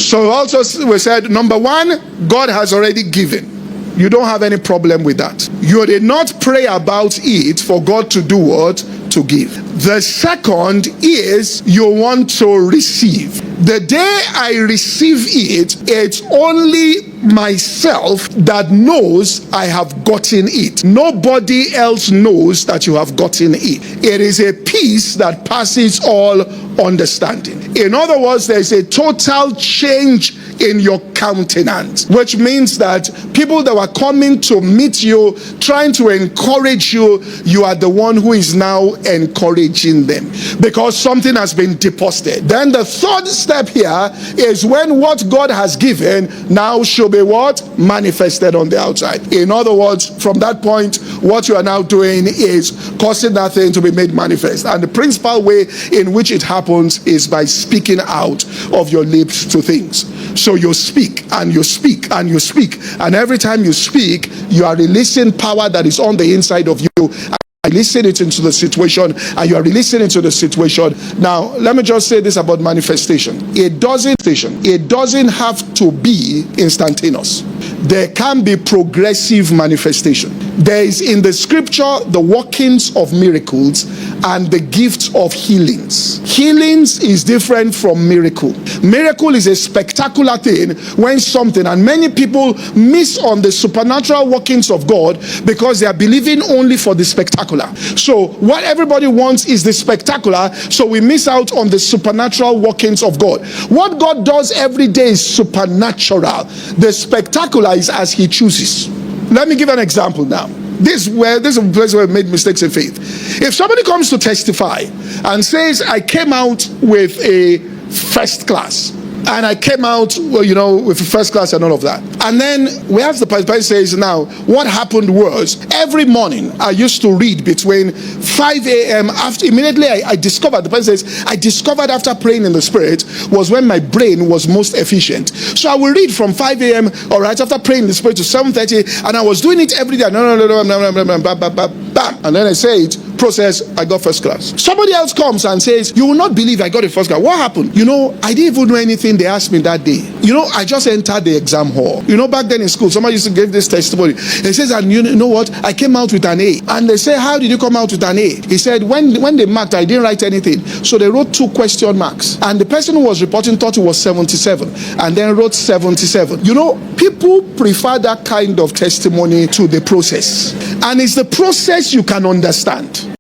So also we said, number one, God has already given. You don't have any problem with that. You did not pray about it for God to do what? To give. The second is you want to receive. The day I receive it, it's only myself that knows I have gotten it. Nobody else knows that you have gotten it. It is a peace that passes all understanding. In other words, there is a total change in your countenance, which means that people that were coming to meet you, trying to encourage you, you are the one who is now encouraging them because something has been deposited. Then the third step here is when what God has given now should be what? Manifested on the outside. In other words, from that point, what you are now doing is causing that thing to be made manifest. And the principal way in which it happens is by speaking out of your lips to things. So you speak and you speak and you speak, and every time you speak, you are releasing power that is on the inside of you. Releasing it into the situation, and you are releasing it into the situation. Now, let me just say this about manifestation. It doesn't have to be instantaneous. There can be progressive manifestation. There is in the scripture the workings of miracles and the gifts of healings. Healings is different from miracle. Miracle is a spectacular thing when something, and many people miss on the supernatural workings of God because they are believing only for the spectacular. So what everybody wants is the spectacular, so we miss out on the supernatural workings of God. What God does every day is supernatural. The spectacular is as he chooses. Let me give an example now. This is a place where we made mistakes in faith. If somebody comes to testify and says, I came out with a first class, and I came out, well, you know, with first class and all of that. And then we ask the person says, now, what happened was, every morning I used to read between 5 a.m. after, immediately I discovered, the person says, I discovered after praying in the Spirit was when my brain was most efficient. So I will read from 5 a.m. all right, after praying in the Spirit to 7:30, and I was doing it every day. No, bam. And then I say it, process, I got first class. Somebody else comes and says, you will not believe I got a first class. What happened? You know, I didn't even know anything they asked me that day. You know, I just entered the exam hall. You know, back then in school, somebody used to give this testimony. He says, and you know what? I came out with an A. And they say, how did you come out with an A? He said, when they marked, I didn't write anything. So they wrote 2 question marks. And the person who was reporting thought it was 77 and then wrote 77. You know, people prefer that kind of testimony to the process. And it's the process you can understand.